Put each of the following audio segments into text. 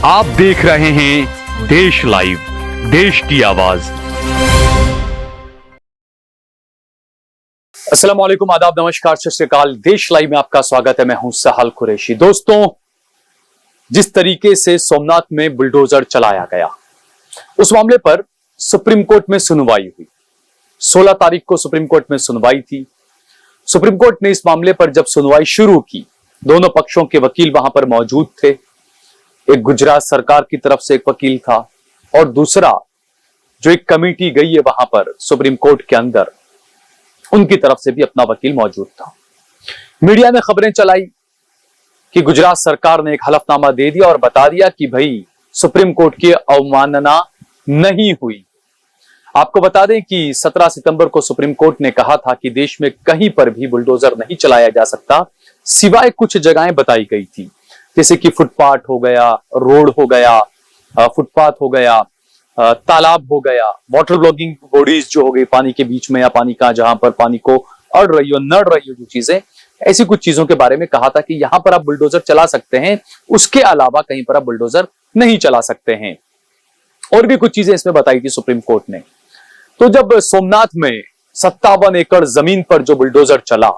आप देख रहे हैं देश लाइव, देश की आवाज। अस्सलाम वालेकुम, आदाब, नमस्कार, सत श्री अकाल। देश लाइव में आपका स्वागत है। मैं हूं सहल कुरैशी। दोस्तों, जिस तरीके से सोमनाथ में बुलडोजर चलाया गया, उस मामले पर सुप्रीम कोर्ट में सुनवाई हुई। 16 तारीख को सुप्रीम कोर्ट में सुनवाई थी। सुप्रीम कोर्ट ने इस मामले पर जब सुनवाई शुरू की, दोनों पक्षों के वकील वहां पर मौजूद थे। एक गुजरात सरकार की तरफ से एक वकील था और दूसरा जो एक कमेटी गई है वहां पर सुप्रीम कोर्ट के अंदर, उनकी तरफ से भी अपना वकील मौजूद था। मीडिया में खबरें चलाई कि गुजरात सरकार ने एक हलफनामा दे दिया और बता दिया कि भाई सुप्रीम कोर्ट की अवमानना नहीं हुई। आपको बता दें कि 17 सितंबर को सुप्रीम कोर्ट ने कहा था कि देश में कहीं पर भी बुलडोजर नहीं चलाया जा सकता, सिवाय कुछ जगहें बताई गई थी, जैसे कि फुटपाथ हो गया, रोड हो गया, फुटपाथ हो गया, तालाब हो गया, वाटर ब्लॉगिंग बॉडीज जो हो गई पानी के बीच में, या पानी का जहां पर पानी को अड़ रही हो, नड़ रही हो, जो चीजें, ऐसी कुछ चीजों के बारे में कहा था कि यहां पर आप बुलडोजर चला सकते हैं, उसके अलावा कहीं पर आप बुलडोजर नहीं चला सकते हैं। और भी कुछ चीजें इसमें बताई थी सुप्रीम कोर्ट ने। तो जब सोमनाथ में 57 एकड़ जमीन पर जो बुलडोजर चला,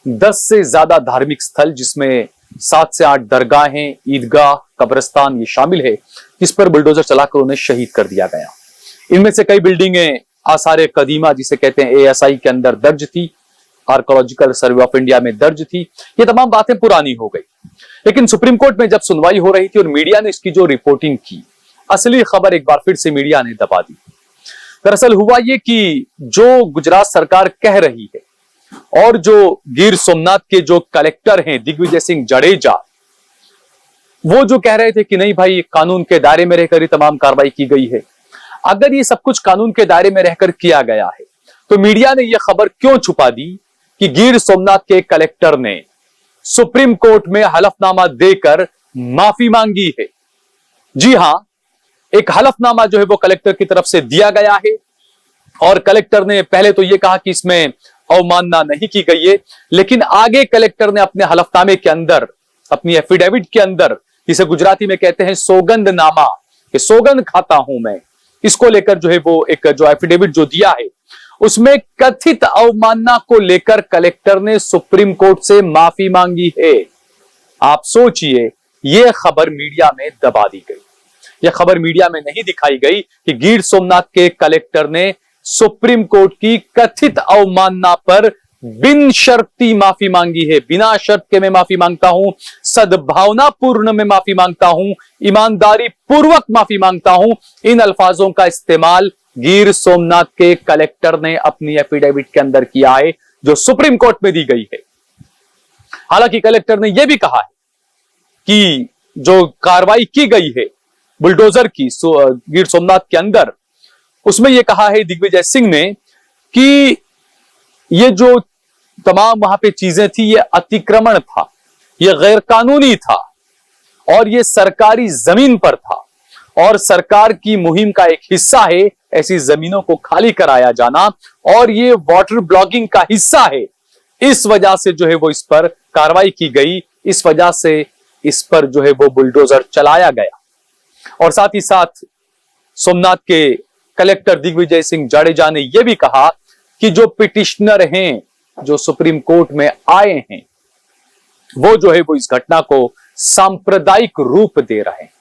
10 से ज्यादा धार्मिक स्थल, जिसमें 7 से 8 दरगाहें, ईदगाह, कब्रिस्तान ये शामिल है, जिस पर बुलडोजर चलाकर उन्हें शहीद कर दिया गया। इनमें से कई बिल्डिंगें आसार कदीमा जिसे कहते हैं ASI के अंदर दर्ज थी, आर्कोलॉजिकल सर्वे ऑफ इंडिया में दर्ज थी। ये तमाम बातें पुरानी हो गई। लेकिन सुप्रीम कोर्ट में जब सुनवाई हो रही थी और मीडिया ने इसकी जो रिपोर्टिंग की, असली खबर एक बार फिर से मीडिया ने दबा दी। दरअसल हुआ ये कि जो गुजरात सरकार कह रही है और जो गिर सोमनाथ के जो कलेक्टर हैं दिग्विजय सिंह जडेजा, वो जो कह रहे थे कि नहीं भाई, कानून के दायरे में रहकर ही तमाम कार्रवाई की गई है। अगर ये सब कुछ कानून के दायरे में रहकर किया गया है, तो मीडिया ने यह खबर क्यों छुपा दी कि गिर सोमनाथ के कलेक्टर ने सुप्रीम कोर्ट में हलफनामा देकर माफी मांगी है? जी हां, एक हलफनामा जो है वो कलेक्टर की तरफ से दिया गया है और कलेक्टर ने पहले तो यह कहा कि इसमें अवमानना नहीं की गई है, लेकिन आगे कलेक्टर ने अपने हलफनामे के अंदर, अपनी एफिडेविट के अंदर, जिसे गुजराती में कहते हैं सोगंदनामा, कि सोगंद खाता हूं मैं, इसको लेकर जो है वो एक जो एफिडेविट जो दिया है, उसमें कथित अवमानना को लेकर कलेक्टर ने सुप्रीम कोर्ट से माफी मांगी है। आप सोचिए, यह खबर मीडिया में दबा दी गई। यह खबर मीडिया में नहीं दिखाई गई कि गिर सोमनाथ के कलेक्टर ने सुप्रीम कोर्ट की कथित अवमानना पर बिन शर्ती माफी मांगी है। बिना शर्त के मैं माफी मांगता हूं, सद्भावना पूर्ण में माफी मांगता हूं, ईमानदारी पूर्वक माफी मांगता हूं। इन अल्फाजों का इस्तेमाल गिर सोमनाथ के कलेक्टर ने अपनी एफिडेविट के अंदर किया है, जो सुप्रीम कोर्ट में दी गई है। हालांकि कलेक्टर ने यह भी कहा है कि जो कार्रवाई की गई है बुलडोजर की गिर सोमनाथ के अंदर, उसमें यह कहा है दिग्विजय सिंह ने कि ये जो तमाम वहां पे चीजें थी, ये अतिक्रमण था, ये गैर कानूनी था और ये सरकारी जमीन पर था और सरकार की मुहिम का एक हिस्सा है ऐसी जमीनों को खाली कराया जाना, और ये वाटर ब्लॉगिंग का हिस्सा है। इस वजह से जो है वो इस पर कार्रवाई की गई, इस वजह से इस पर जो है वो बुलडोजर चलाया गया। और साथ ही साथ सोमनाथ के कलेक्टर दिग्विजय सिंह जडेजा ने यह भी कहा कि जो पिटिशनर हैं, जो सुप्रीम कोर्ट में आए हैं, वो जो है वो इस घटना को सांप्रदायिक रूप दे रहे हैं।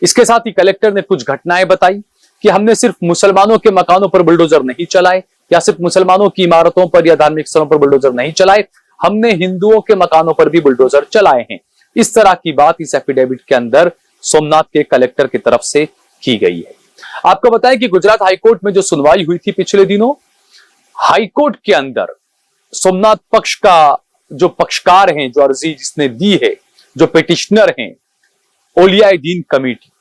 इसके साथ ही कलेक्टर ने कुछ घटनाएं बताई कि हमने सिर्फ मुसलमानों के मकानों पर बुलडोजर नहीं चलाए, या सिर्फ मुसलमानों की इमारतों पर या धार्मिक स्थलों पर बुलडोजर नहीं चलाए, हमने हिंदुओं के मकानों पर भी बुलडोजर चलाए हैं। इस तरह की बात इस एफिडेविट के अंदर सोमनाथ के कलेक्टर की तरफ से की गई है। आपको बताएं कि गुजरात हाईकोर्ट में जो सुनवाई हुई थी पिछले दिनों, हाईकोर्ट के अंदर सोमनाथ पक्ष का जो पक्षकार हैं, जो अर्जी जिसने दी है, जो पिटिशनर हैं, औलियाए दीन कमेटी,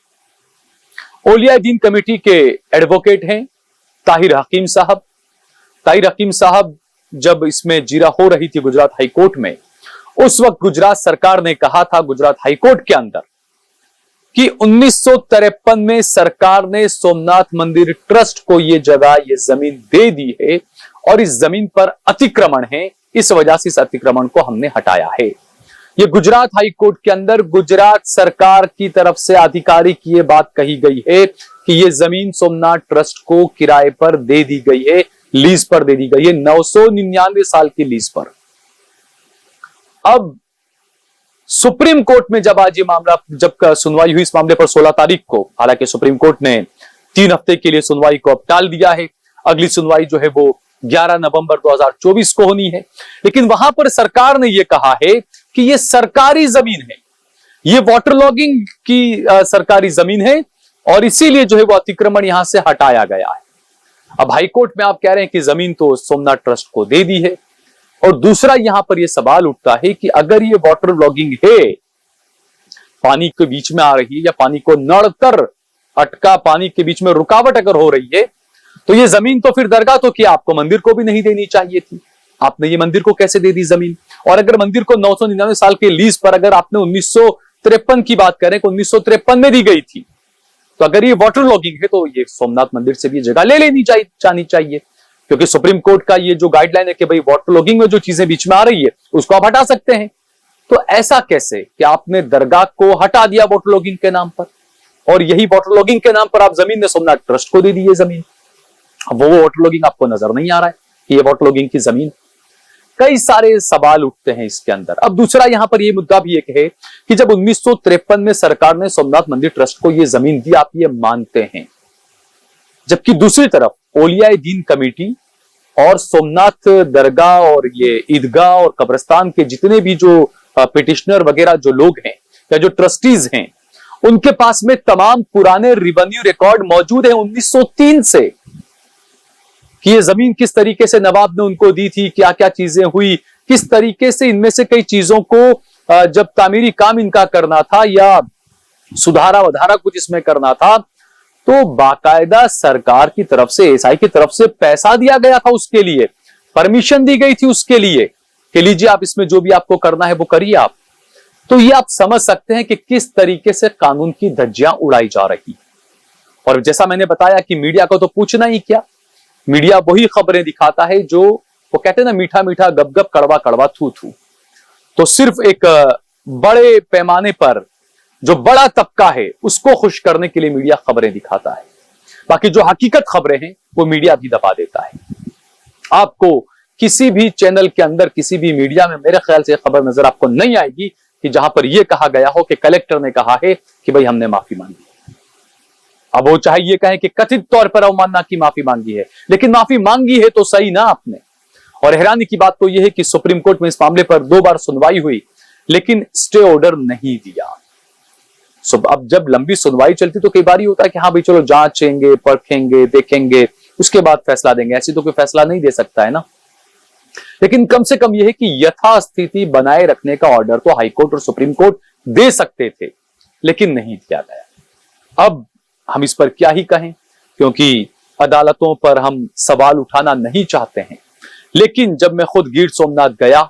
औलियाए दीन कमेटी के एडवोकेट हैं ताहिर हकीम साहब। ताहिर हकीम साहब जब इसमें जिरा हो रही थी गुजरात हाईकोर्ट में, उस वक्त गुजरात सरकार ने कहा था गुजरात हाईकोर्ट के अंदर कि 1953 में सरकार ने सोमनाथ मंदिर ट्रस्ट को ये जगह, ये जमीन दे दी है और इस जमीन पर अतिक्रमण है, इस वजह से इस अतिक्रमण को हमने हटाया है। ये गुजरात हाई कोर्ट के अंदर गुजरात सरकार की तरफ से आधिकारिक ये बात कही गई है कि ये जमीन सोमनाथ ट्रस्ट को किराए पर दे दी गई है, लीज पर दे दी गई है, 999 साल की लीज पर। अब सुप्रीम कोर्ट में जब आज ये मामला जब सुनवाई हुई इस मामले पर 16 तारीख को, हालांकि सुप्रीम कोर्ट ने 3 हफ्ते के लिए सुनवाई को अब टाल दिया है, अगली सुनवाई जो है वो 11 नवंबर 2024 को होनी है। लेकिन वहां पर सरकार ने यह कहा है कि यह सरकारी जमीन है, ये वाटर लॉगिंग की सरकारी जमीन है और इसीलिए जो है वो अतिक्रमण यहां से हटाया गया है। अब हाईकोर्ट में आप कह रहे हैं कि जमीन तो सोमनाथ ट्रस्ट को दे दी है, और दूसरा यहां पर यह सवाल उठता है कि अगर ये वाटर लॉगिंग है, पानी के बीच में आ रही है या पानी को नड़कर अटका पानी के बीच में रुकावट अगर हो रही है, तो ये जमीन तो फिर दरगाह तो क्या आपको मंदिर को भी नहीं देनी चाहिए थी, आपने ये मंदिर को कैसे दे दी जमीन? और अगर मंदिर को 999 साल के लीज पर अगर आपने 1953 की बात करें, 1953 में दी गई थी, तो अगर ये वाटर लॉगिंग है तो ये सोमनाथ मंदिर से भी जगह ले लेनी चाहिए, क्योंकि सुप्रीम कोर्ट का ये जो गाइडलाइन है कि भाई वाटर लॉगिंग में जो चीजें बीच में आ रही है उसको आप हटा सकते हैं। तो ऐसा कैसे कि आपने दरगाह को हटा दिया वाटर लॉगिंग के नाम पर, और यही वाटर लॉगिंग के नाम पर आप जमीन ने सोमनाथ ट्रस्ट को दे दी है जमीन। अब वो वाटर लॉगिंग आपको नजर नहीं आ रहा है कि ये वाटर लॉगिंग की जमीन। कई सारे सवाल उठते हैं इसके अंदर। अब दूसरा यहां पर यह मुद्दा भी एक है कि जब 1953 में सरकार ने सोमनाथ मंदिर ट्रस्ट को यह जमीन दी, आप ये मानते हैं, जबकि दूसरी तरफ औलियाए दीन कमेटी और सोमनाथ दरगाह और ये ईदगाह और कब्रिस्तान के जितने भी जो पिटिशनर वगैरह जो लोग हैं या जो ट्रस्टीज हैं, उनके पास में तमाम पुराने रेवेन्यू रिकॉर्ड मौजूद है 1903 से, कि ये जमीन किस तरीके से नवाब ने उनको दी थी, क्या क्या चीजें हुई, किस तरीके से इनमें से कई चीजों को जब तामीरी काम इनका करना था या सुधारा वधारा कुछ इसमें करना था, तो बाकायदा सरकार की तरफ से, एसआई की तरफ से पैसा दिया गया था, उसके लिए परमिशन दी गई थी उसके लिए कि लीजिए आप इसमें जो भी आपको करना है वो करिए आप। तो ये आप समझ सकते हैं कि किस तरीके से कानून की धज्जियां उड़ाई जा रही। और जैसा मैंने बताया कि मीडिया को तो पूछना ही क्या, मीडिया वही खबरें दिखाता है जो वो कहते हैं ना, मीठा मीठा गप गप कड़वा कड़वा थू थू। तो सिर्फ एक बड़े पैमाने पर जो बड़ा तबका है उसको खुश करने के लिए मीडिया खबरें दिखाता है, बाकी जो हकीकत खबरें हैं वो मीडिया भी दबा देता है। आपको किसी भी चैनल के अंदर, किसी भी मीडिया में मेरे ख्याल से खबर नजर आपको नहीं आएगी कि जहां पर यह कहा गया हो कि कलेक्टर ने कहा है कि भाई हमने माफी मांगी। अब वो चाहे ये कहें कि कथित तौर पर अवमानना की माफी मांगी है, लेकिन माफी मांगी है तो सही ना आपने। और हैरानी की बात तो यह है कि सुप्रीम कोर्ट में इस मामले पर 2 बार सुनवाई हुई, लेकिन स्टे ऑर्डर नहीं दिया। अब जब लंबी सुनवाई चलती तो कई बार ही होता है कि हाँ भाई चलो जांचेंगे, परखेंगे, देखेंगे, उसके बाद फैसला देंगे। ऐसी तो कोई फैसला नहीं दे सकता है ना। लेकिन कम से कम यह है कि यथास्थिति बनाए रखने का ऑर्डर तो हाईकोर्ट और सुप्रीम कोर्ट दे सकते थे, लेकिन नहीं दिया गया। अब हम इस पर क्या ही कहें, क्योंकि अदालतों पर हम सवाल उठाना नहीं चाहते हैं। लेकिन जब मैं खुद गिर सोमनाथ गया,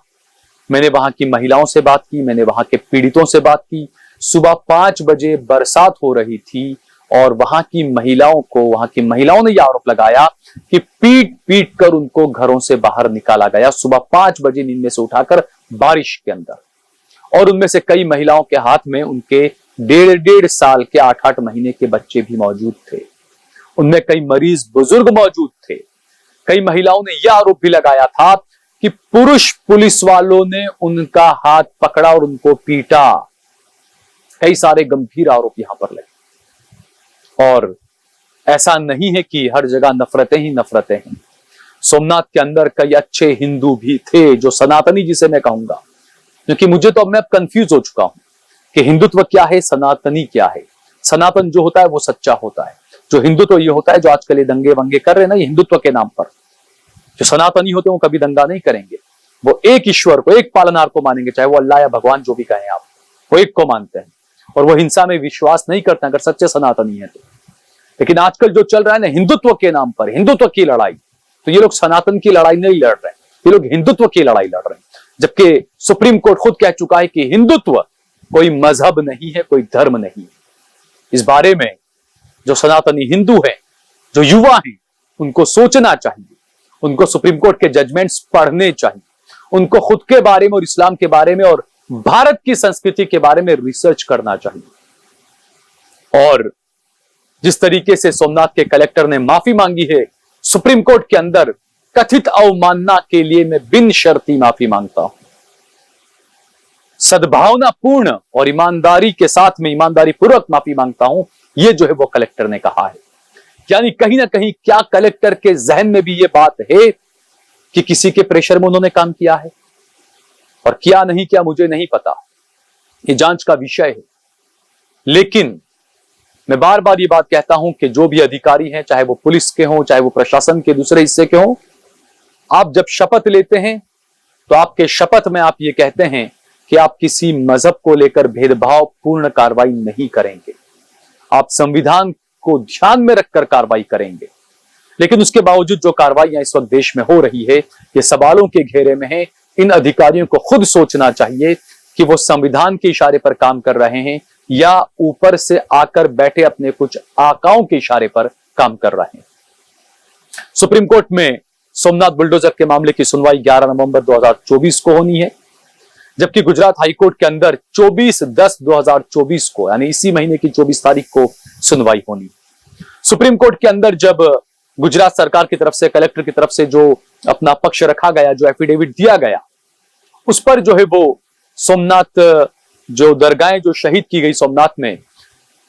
मैंने वहां की महिलाओं से बात की, मैंने वहां के पीड़ितों से बात की। सुबह 5 बजे बरसात हो रही थी और वहां की महिलाओं ने यह आरोप लगाया कि पीट पीट कर उनको घरों से बाहर निकाला गया सुबह 5 बजे नींद में से उठाकर बारिश के अंदर। और उनमें से कई महिलाओं के हाथ में उनके 1.5 साल के 8-8 महीने के बच्चे भी मौजूद थे। उनमें कई मरीज बुजुर्ग मौजूद थे। कई महिलाओं ने यह आरोप भी लगाया था कि पुरुष पुलिस वालों ने उनका हाथ पकड़ा और उनको पीटा। कई सारे गंभीर आरोप यहां पर लगे। और ऐसा नहीं है कि हर जगह नफरतें ही नफरतें हैं। सोमनाथ के अंदर कई अच्छे हिंदू भी थे, जो सनातनी जिसे मैं कहूंगा, क्योंकि मुझे तो अब मैं कंफ्यूज हो चुका हूं कि हिंदुत्व क्या है, सनातनी क्या है। सनातन जो होता है वो सच्चा होता है, जो हिंदुत्व ये होता है जो आजकल ये दंगे वंगे कर रहे हैं ना, ये हिंदुत्व के नाम पर। जो सनातनी होते हैं वो कभी दंगा नहीं करेंगे, वो एक ईश्वर को, एक पालनहार को मानेंगे, चाहे वो अल्लाह या भगवान जो भी कहें आप, वो एक को मानते हैं और वो हिंसा में विश्वास नहीं करते अगर सच्चे सनातनी है तो। लेकिन आजकल जो चल रहा है ना हिंदुत्व के नाम पर, हिंदुत्व की लड़ाई, तो ये लोग सनातन की लड़ाई नहीं लड़ रहे, ये लोग हिंदुत्व की लड़ाई लड़ रहे हैं। जबकि सुप्रीम कोर्ट खुद कह चुका है कि हिंदुत्व कोई मजहब नहीं है, कोई धर्म नहीं है। इस बारे में जो सनातनी हिंदू है, जो युवा हैं, उनको सोचना चाहिए, उनको सुप्रीम कोर्ट के जजमेंट्स पढ़ने चाहिए, उनको खुद के बारे में और इस्लाम के बारे में और भारत की संस्कृति के बारे में रिसर्च करना चाहिए। और जिस तरीके से सोमनाथ के कलेक्टर ने माफी मांगी है सुप्रीम कोर्ट के अंदर, कथित अवमानना के लिए मैं बिन शर्ती माफी मांगता हूं। सद्भावनापूर्ण और ईमानदारी के साथ में ईमानदारी पूर्वक माफी मांगता हूं, यह जो है वो कलेक्टर ने कहा है। यानी कहीं ना कहीं क्या कलेक्टर के जहन में भी यह बात है कि किसी के प्रेशर में उन्होंने काम किया है, और क्या नहीं किया मुझे नहीं पता, ये जांच का विषय है। लेकिन मैं बार बार ये बात कहता हूं कि जो भी अधिकारी हैं, चाहे वो पुलिस के हों, चाहे वो प्रशासन के दूसरे हिस्से के हों, आप जब शपथ लेते हैं तो आपके शपथ में आप ये कहते हैं कि आप किसी मजहब को लेकर भेदभाव पूर्ण कार्रवाई नहीं करेंगे, आप संविधान को ध्यान में रखकर कार्रवाई करेंगे। लेकिन उसके बावजूद जो कार्रवाइयां इस वक्त देश में हो रही है, ये सवालों के घेरे में है। इन अधिकारियों को खुद सोचना चाहिए कि वो संविधान के इशारे पर काम कर रहे हैं या ऊपर से आकर बैठे अपने कुछ आकाओं के इशारे पर काम कर रहे हैं। सुप्रीम कोर्ट में सोमनाथ बुलडोजर के मामले की सुनवाई 11 नवंबर 2024 को होनी है, जबकि गुजरात हाईकोर्ट के अंदर 24/10/2024 को, यानी इसी महीने की 24 तारीख को सुनवाई होनी। सुप्रीम कोर्ट के अंदर जब गुजरात सरकार की तरफ से, कलेक्टर की तरफ से जो अपना पक्ष रखा गया, जो एफिडेविट दिया गया, उस पर जो है वो सोमनाथ जो दरगाहें जो शहीद की गई सोमनाथ में,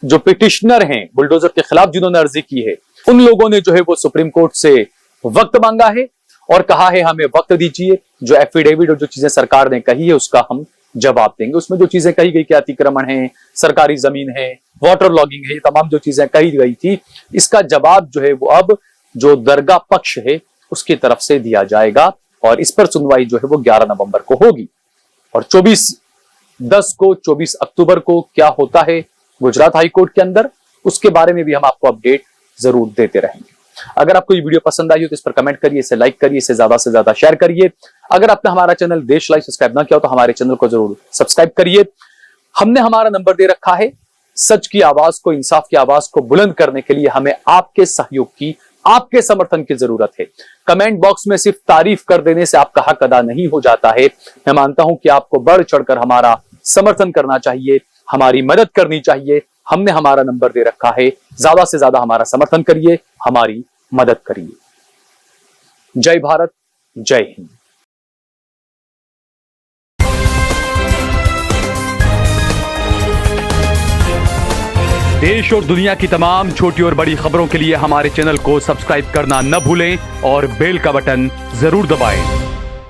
जो पिटिशनर हैं बुलडोजर के खिलाफ जिन्होंने अर्जी की है, उन लोगों ने जो है वो सुप्रीम कोर्ट से वक्त मांगा है और कहा है हमें वक्त दीजिए, जो एफिडेविट और जो चीजें सरकार ने कही है उसका हम जवाब देंगे। उसमें जो चीजें कही गई कि अतिक्रमण है, सरकारी जमीन है, वाटर लॉगिंग है, ये तमाम जो चीजें कही गई थी, इसका जवाब जो है वो अब जो दरगाह पक्ष है उसकी तरफ से दिया जाएगा। और इस पर सुनवाई जो है वो 11 नवंबर को होगी। और 24/10 को, 24 अक्टूबर को क्या होता है गुजरात हाईकोर्ट के अंदर, उसके बारे में भी हम आपको अपडेट जरूर देते रहेंगे। अगर आपको ये वीडियो पसंद आई हो तो इस पर कमेंट करिए, इसे लाइक करिए, इसे ज्यादा से ज्यादा शेयर करिए। अगर आपने हमारा चैनल देश लाइव सब्सक्राइब ना किया हो तो हमारे चैनल को जरूर सब्सक्राइब करिए। हमने हमारा नंबर दे रखा है। सच की आवाज को, इंसाफ की आवाज को बुलंद करने के लिए हमें आपके सहयोग की, आपके समर्थन की जरूरत है। कमेंट बॉक्स में सिर्फ तारीफ कर देने से आपका हक अदा नहीं हो जाता है। मैं मानता हूं कि आपको बढ़ चढ़कर हमारा समर्थन करना चाहिए, हमारी मदद करनी चाहिए। हमने हमारा नंबर दे रखा है, ज्यादा से ज्यादा हमारा समर्थन करिए, हमारी मदद करिए। जय भारत, जय हिंद। देश और दुनिया की तमाम छोटी और बड़ी खबरों के लिए हमारे चैनल को सब्सक्राइब करना न भूलें और बेल का बटन जरूर दबाएं।